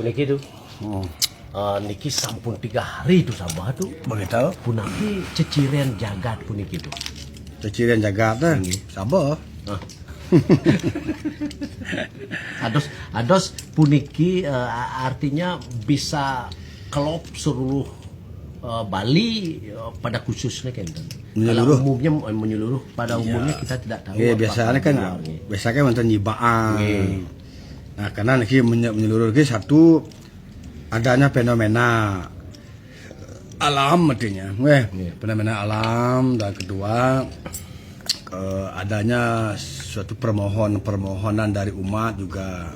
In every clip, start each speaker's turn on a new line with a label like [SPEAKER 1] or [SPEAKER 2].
[SPEAKER 1] puniki tuh. Niki sampun 3 hari itu Sabah tuh.
[SPEAKER 2] Begitu.
[SPEAKER 1] Punaki ceciren jagat puniki tuh.
[SPEAKER 2] Ceciren jagat tuh. Sabah.
[SPEAKER 1] Ados puniki artinya bisa kelop seluruh Bali pada khususnya kan.
[SPEAKER 2] Menyeluruh.
[SPEAKER 1] Kalau umumnya menyeluruh pada umumnya kita tidak tahu.
[SPEAKER 2] Iya biasanya kan biasanya mantan nyibaan. Nah karena niki menyeluruh lagi satu adanya fenomena alam artinya, fenomena alam, dan kedua adanya suatu permohonan dari umat juga,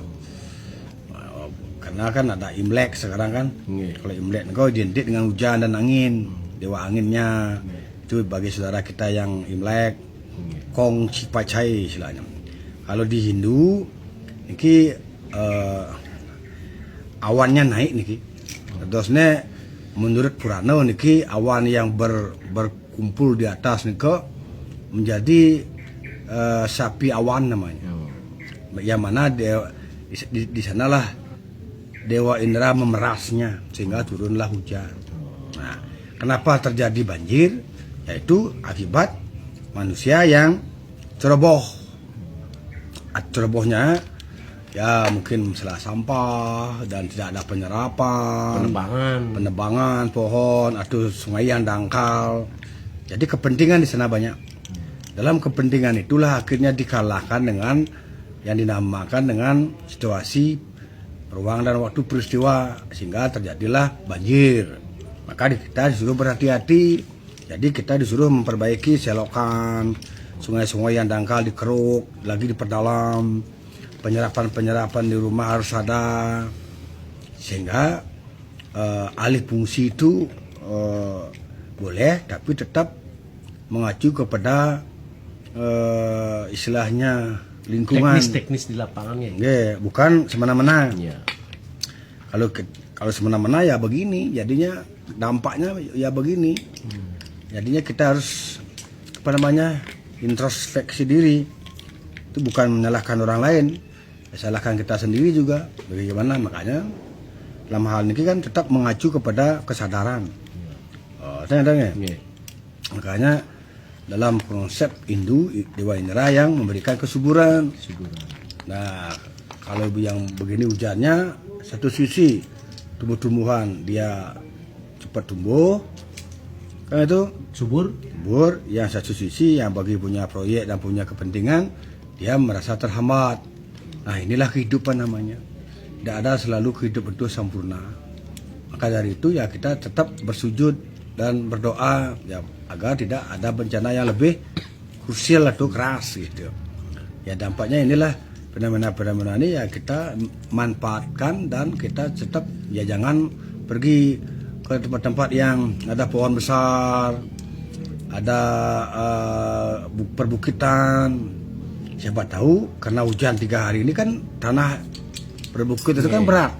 [SPEAKER 2] karena kan ada Imlek sekarang kan. Kalau Imlek kau identik dengan hujan dan angin, dewa anginnya itu bagi saudara kita yang Imlek, Kong Cipacai istilahnya. Kalau di Hindu niki awannya naik niki. Terusnya menurut Purana niki awan yang berkumpul di atas niki menjadi sapi awan namanya. Yang mana di sanalah Dewa Indra memerasnya sehingga turunlah hujan. Nah, kenapa terjadi banjir? Yaitu akibat manusia yang ceroboh. Cerobohnya ya mungkin masalah sampah dan tidak ada penebangan pohon atau sungai yang dangkal. Jadi kepentingan di sana banyak. Dalam kepentingan itulah akhirnya dikalahkan dengan yang dinamakan dengan situasi ruang dan waktu peristiwa, sehingga terjadilah banjir. Maka kita disuruh berhati-hati. Jadi kita disuruh memperbaiki selokan, sungai-sungai yang dangkal dikeruk, lagi diperdalam. Penyerapan di rumah harus ada, sehingga alih fungsi itu boleh, tapi tetap mengacu kepada istilahnya lingkungan.
[SPEAKER 1] Teknis di lapangannya.
[SPEAKER 2] Bukan semena-mena.
[SPEAKER 1] Ya.
[SPEAKER 2] Kalau semena-mena ya begini, jadinya dampaknya ya begini. Jadinya kita harus introspeksi diri. Itu bukan menyalahkan orang lain, salahkan kita sendiri juga. Bagaimana? Makanya dalam hal ini kan tetap mengacu kepada kesadaran. Makanya dalam konsep Hindu, Dewa Indra yang memberikan kesuburan. Nah, kalau yang begini hujannya, satu sisi tumbuh-tumbuhan dia cepat tumbuh, kan itu subur. Yang satu sisi yang bagi punya proyek dan punya kepentingan, dia merasa terhambat. Nah, inilah kehidupan namanya. Tidak ada selalu kehidupan itu sempurna. Maka dari itu ya kita tetap bersujud dan berdoa ya, agar tidak ada bencana yang lebih krusial atau keras gitu. Ya dampaknya inilah fenomena-fenomena ini ya kita manfaatkan, dan kita tetap ya jangan pergi ke tempat-tempat yang ada pohon besar, ada perbukitan. Siapa tahu karena hujan 3 hari ini kan tanah berbukit itu kan berat.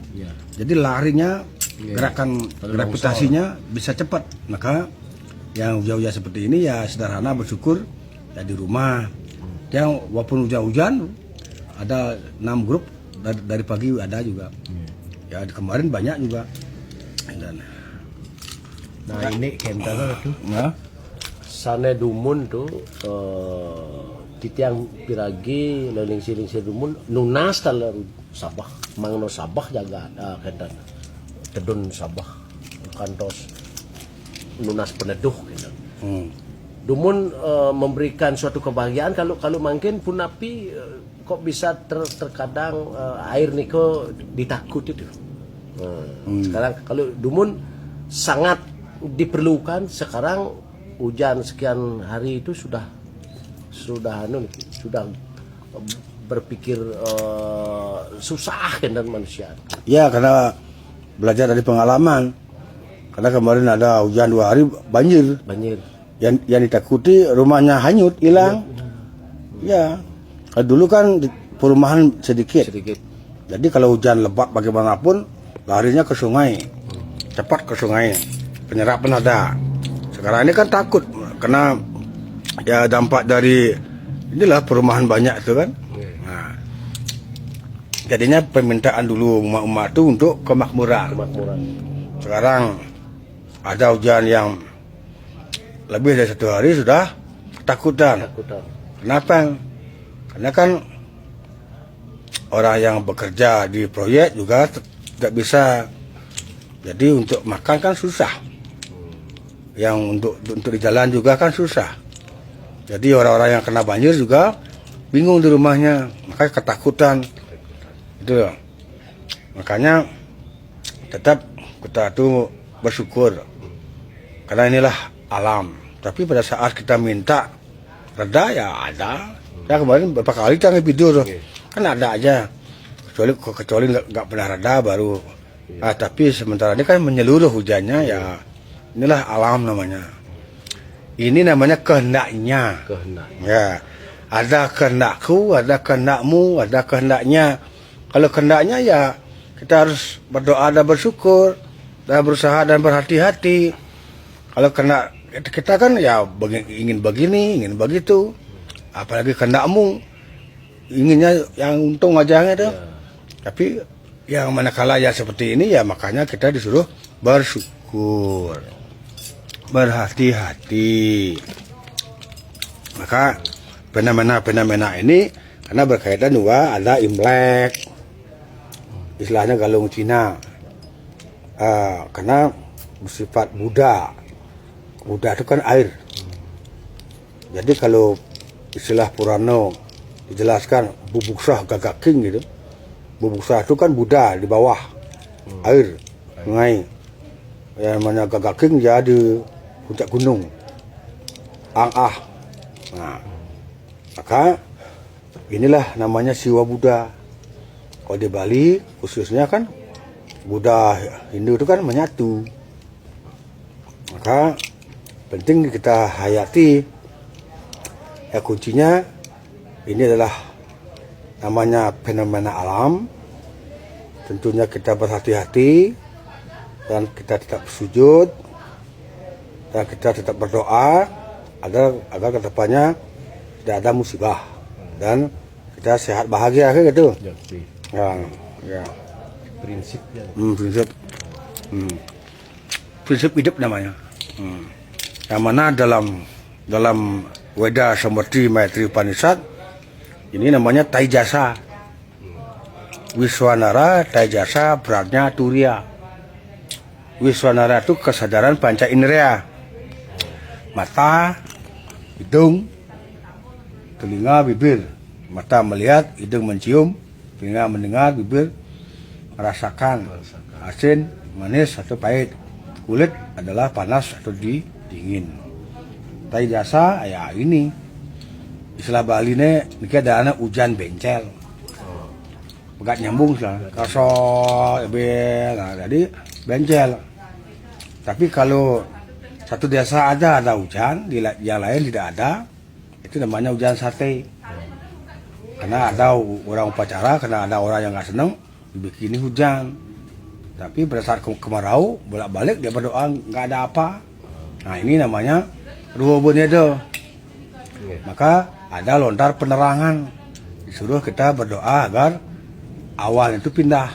[SPEAKER 2] Jadi larinya gerakan gravitasinya bisa cepat. Maka yang hujan-hujan seperti ini ya sederhana bersyukur ya di rumah. Yang walaupun hujan-hujan ada 6 grup dari pagi ada juga. Ya kemarin banyak juga.
[SPEAKER 1] Nah ini kentara tuh. Sane dumun tuh titiang piragi lelingsir dumun nunas taler Sabah mangno Sabah jaga kentan tedun Sabah kantos nunas peneduh kentan. Dumun memberikan suatu kebahagiaan kalau mungkin pun api kok bisa terkadang air niko ditakut itu. Sekarang kalau dumun sangat diperlukan sekarang hujan sekian hari itu sudah berpikir susah kan dan manusia.
[SPEAKER 2] Ya karena belajar dari pengalaman. Karena kemarin ada hujan 2 hari banjir. Yang ditakuti rumahnya hanyut hilang. Ya. Dulu kan perumahan sedikit. Jadi kalau hujan lebat bagaimanapun larinya ke sungai. Cepat ke sungai. Penyerapan ada. Sekarang ini kan takut karena ya dampak dari inilah perumahan banyak itu kan. Nah, Jadinya permintaan dulu umat-umat itu untuk kemakmuran.
[SPEAKER 1] Kemakmuran.
[SPEAKER 2] Sekarang ada hujan yang lebih dari 1 hari sudah ketakutan.
[SPEAKER 1] Takutan.
[SPEAKER 2] Kenapa? Karena kan orang yang bekerja di proyek juga tidak bisa. Jadi untuk makan kan susah. Yang untuk di jalan juga kan susah. Jadi orang-orang yang kena banjir juga bingung di rumahnya, makanya ketakutan. Itu loh. Makanya tetap kita tuh bersyukur karena inilah alam. Tapi pada saat kita minta reda ya ada. Ya kemarin beberapa kali kita video kan ada aja. Kecuali nggak pernah reda baru. Tapi sementara ini kan menyeluruh hujannya ya inilah alam namanya. Ini namanya kehendaknya.
[SPEAKER 1] Kehendak.
[SPEAKER 2] Ya, ada kehendakku, ada kehendakmu, ada kehendaknya. Kalau kehendaknya ya kita harus berdoa dan bersyukur dan berusaha dan berhati-hati. Kalau kehendak kita kan ya ingin begini, ingin begitu. Apalagi kehendakmu inginnya yang untung aja gitu.
[SPEAKER 1] Ya.
[SPEAKER 2] Tapi yang manakala ya seperti ini ya makanya kita disuruh bersyukur, berhati-hati. Maka fenomena-fenomena ini karena berkaitan juga ada Imlek, istilahnya galung Cina, karena bersifat Buddha. Buddha itu kan air. Jadi kalau istilah Purana dijelaskan bubuksah gagaking gitu. Bubuksah itu kan Buddha di bawah air sungai. Yang namanya gagaking ya di puncak gunung. Ang-ah. Nah, maka inilah namanya Siwa Buddha. Kalau di Bali khususnya kan Buddha Hindu itu kan menyatu. Maka penting kita hayati. Ya kuncinya ini adalah namanya fenomena alam. Tentunya kita berhati-hati dan kita tetap sujud dan kita tetap berdoa agar kedepannya tidak ada musibah dan kita sehat bahagia kayak gitu. Ya.
[SPEAKER 1] Prinsipnya.
[SPEAKER 2] Prinsip hidup namanya. Yang mana dalam Weda Samurti Maitri Upanishad ini namanya Taijasa. Wiswanara Taijasa beratnya Turiya. Wiswanara itu kesadaran panca indera. Mata, hidung, telinga, bibir. Mata melihat, hidung mencium, telinga mendengar, bibir merasakan asin, manis atau pahit. Kulit adalah panas atau dingin. Taijasa ya ini istilah Bali ini ada anak hujan bencel. Pegat nyambung lah, kasar, nah, jadi bencel. Tapi kalau satu desa ada hujan, di yang lain tidak ada, itu namanya hujan sate. Karena ada orang upacara, karena ada orang yang nggak senang, dibikini hujan. Tapi pada saat kemarau, bolak-balik dia berdoa nggak ada apa. Nah ini namanya ruhubun itu. Maka ada lontar penerangan, disuruh kita berdoa agar awan itu pindah.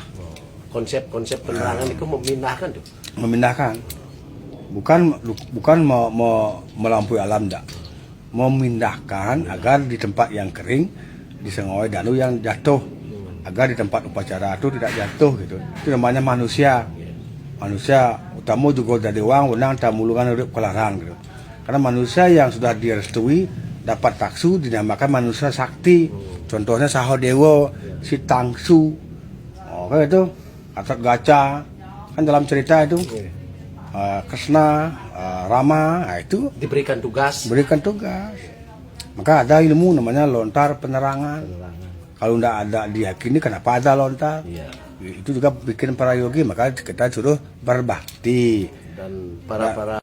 [SPEAKER 1] Konsep penerangan itu memindahkan tuh.
[SPEAKER 2] Memindahkan, bukan melampaui alam, enggak. Memindahkan agar di tempat yang kering disengawi danu yang jatuh, agar di tempat upacara itu tidak jatuh gitu. Itu namanya manusia. Manusia utamu juga dari uang unang tamulungan urip kelaran gitu. Karena manusia yang sudah direstui dapat taksu dinamakan manusia sakti. Contohnya Sahodewa, si Tangsu, kayak itu, Atak Gaca, kan dalam cerita itu, Kresna, Rama, nah itu
[SPEAKER 1] Diberikan tugas.
[SPEAKER 2] Maka ada ilmu namanya lontar penerangan. Kalau tidak ada diyakini, kenapa ada lontar?
[SPEAKER 1] Iya.
[SPEAKER 2] Itu juga bikin para yogi, maka kita suruh berbakti.
[SPEAKER 1] Dan para